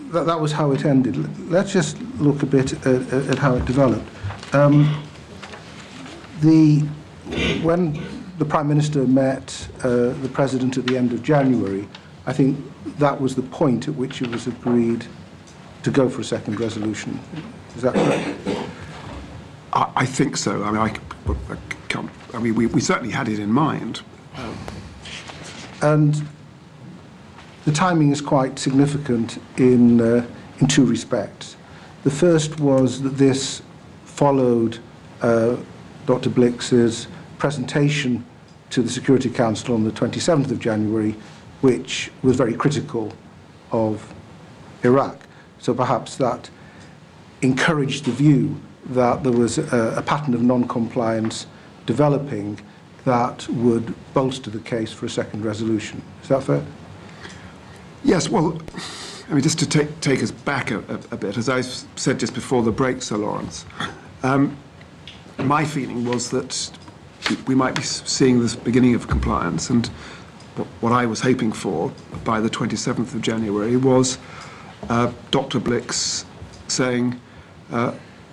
that was how it ended. Let's just look a bit at how it developed. When the Prime Minister met the President at the end of January, I think that was the point at which it was agreed to go for a second resolution. Is that correct? I think so. I mean, we certainly had it in mind. And the timing is quite significant in two respects. The first was that this followed Dr. Blix's presentation to the Security Council on the 27th of January, which was very critical of Iraq. So perhaps that encouraged the view that there was a pattern of non-compliance developing that would bolster the case for a second resolution. Is that fair? Yes, well, I mean, just to take us back a bit, as I said just before the break, Sir Lawrence, my feeling was that we might be seeing this beginning of compliance, and what I was hoping for by the 27th of January was Dr. Blix saying,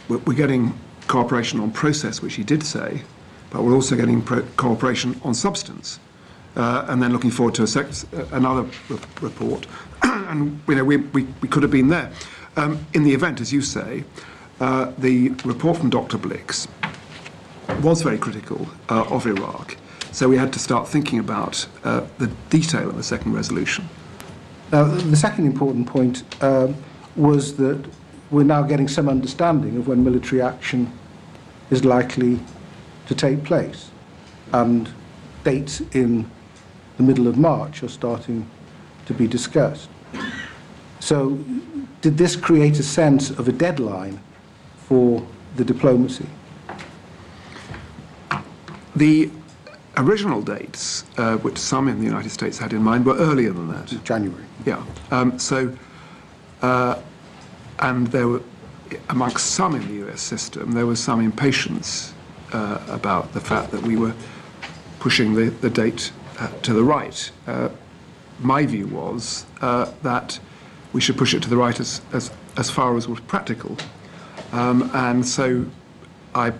we're getting cooperation on process, which he did say, but we're also getting cooperation on substance. And then looking forward to another report. And we could have been there. In the event, as you say, the report from Dr. Blix was very critical of Iraq. So we had to start thinking about the detail of the second resolution. Now, the second important point was that we're now getting some understanding of when military action is likely to take place. And dates in the middle of March are starting to be discussed. So did this create a sense of a deadline for the diplomacy? The original dates, which some in the United States had in mind, were earlier than that. January. Yeah. And there were, amongst some in the US system, there was some impatience about the fact that we were pushing the date to the right. My view was that we should push it to the right as far as was practical. And so I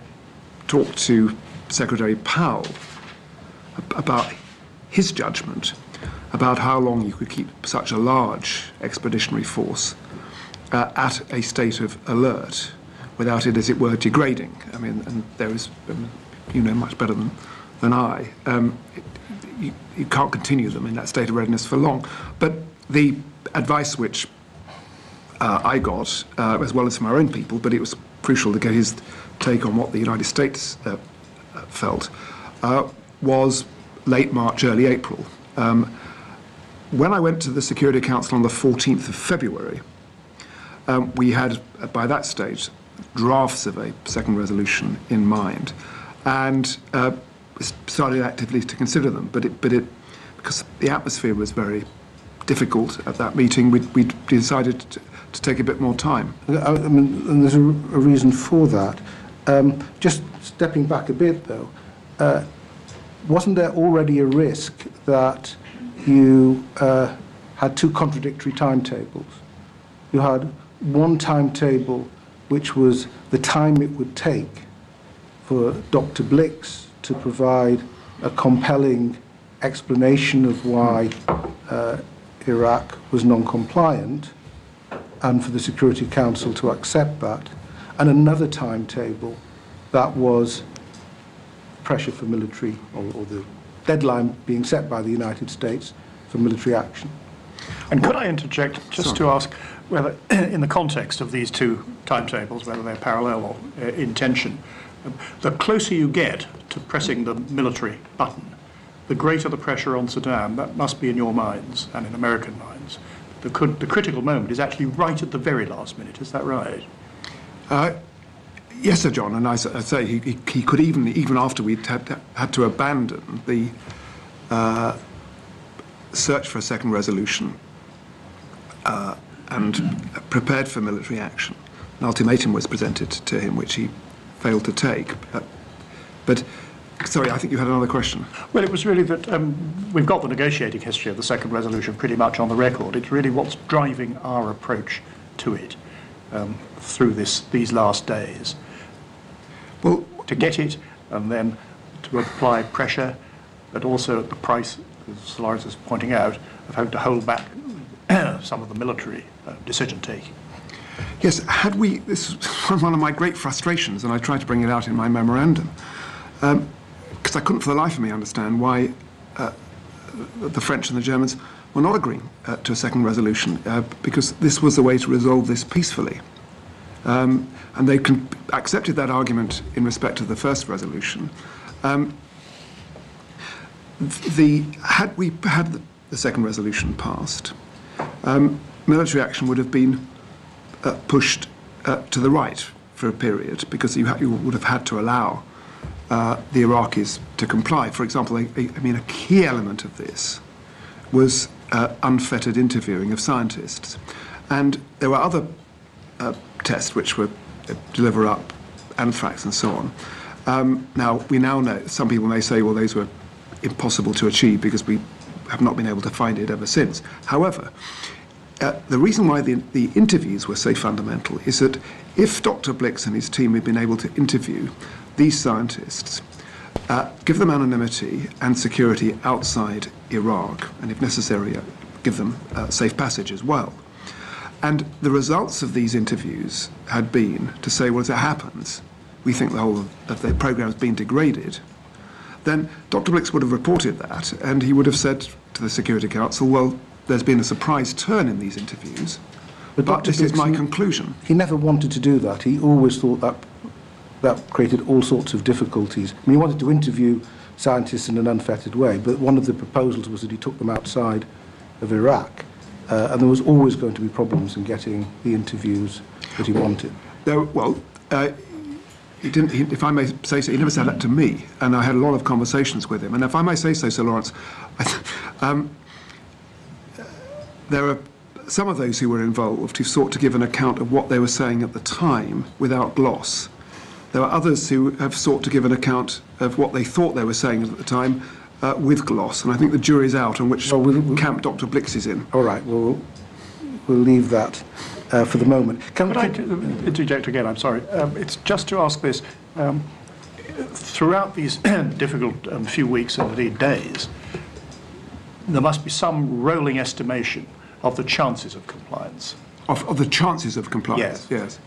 talked to Secretary Powell about his judgment about how long you could keep such a large expeditionary force at a state of alert without it, as it were, degrading. I mean, and there is, you know much better than I, you can't continue them in that state of readiness for long. But the advice which I got, as well as from our own people, but it was crucial to get his take on what the United States felt, was late March, early April. When I went to the Security Council on the 14th of February, we had, by that stage, drafts of a second resolution in mind, and started actively to consider them. But because the atmosphere was very difficult at that meeting, we decided to take a bit more time. I mean, and there's a reason for that. Just stepping back a bit, though, wasn't there already a risk that you had two contradictory timetables? You had one timetable which was the time it would take for Dr. Blix to provide a compelling explanation of why Iraq was non-compliant, and for the Security Council to accept that, and another timetable that was pressure for military, or the deadline being set by the United States for military action. And could I interject just to ask whether, in the context of these two timetables, whether they're parallel or in tension, the closer you get to pressing the military button, the greater the pressure on Saddam. That must be in your minds and in American minds. The critical moment is actually right at the very last minute. Is that right? Yes, Sir John, and I say he could even after we'd had to abandon the search for a second resolution and prepared for military action. An ultimatum was presented to him, which he failed to take. But Sorry, I think you had another question. Well, it was really that we've got the negotiating history of the second resolution pretty much on the record. It's really what's driving our approach to it through these last days. Well, To get it and then to apply pressure, but also at the price, as Lawrence is pointing out, of having to hold back some of the military decision-taking. yes, this is one of my great frustrations, and I tried to bring it out in my memorandum, because I couldn't for the life of me understand why the French and the Germans were not agreeing to a second resolution, because this was the way to resolve this peacefully. And they accepted that argument in respect of the first resolution. Had we had the second resolution passed, military action would have been pushed to the right for a period, because you would have had to allow the Iraqis to comply. For example, a key element of this was unfettered interviewing of scientists. And there were other tests which were deliver up anthrax and so on. Now, we now know, some people may say, well, those were impossible to achieve because we have not been able to find it ever since. However, the reason why the interviews were so fundamental is that if Dr. Blix and his team had been able to interview these scientists, give them anonymity and security outside Iraq, and if necessary, give them safe passage as well. And the results of these interviews had been to say, well, as it happens, we think the whole of the programme has been degraded. Then Dr. Blix would have reported that, and he would have said to the Security Council, well, there's been a surprise turn in these interviews, but this is my conclusion. He never wanted to do that. He always thought that created all sorts of difficulties. I mean, he wanted to interview scientists in an unfettered way, but one of the proposals was that he took them outside of Iraq, and there was always going to be problems in getting the interviews that he wanted. He didn't. If I may say so, he never said that to me, and I had a lot of conversations with him. And if I may say so, Sir Lawrence, there are some of those who were involved who sought to give an account of what they were saying at the time without gloss. There are others who have sought to give an account of what they thought they were saying at the time with gloss. And I think the jury's out on which camp Dr. Blix is in. All right, well, we'll leave that for the moment. Could I interject again? I'm sorry. It's just to ask this. Throughout these difficult few weeks and indeed days, there must be some rolling estimation of the chances of compliance. Of the chances of compliance? Yes.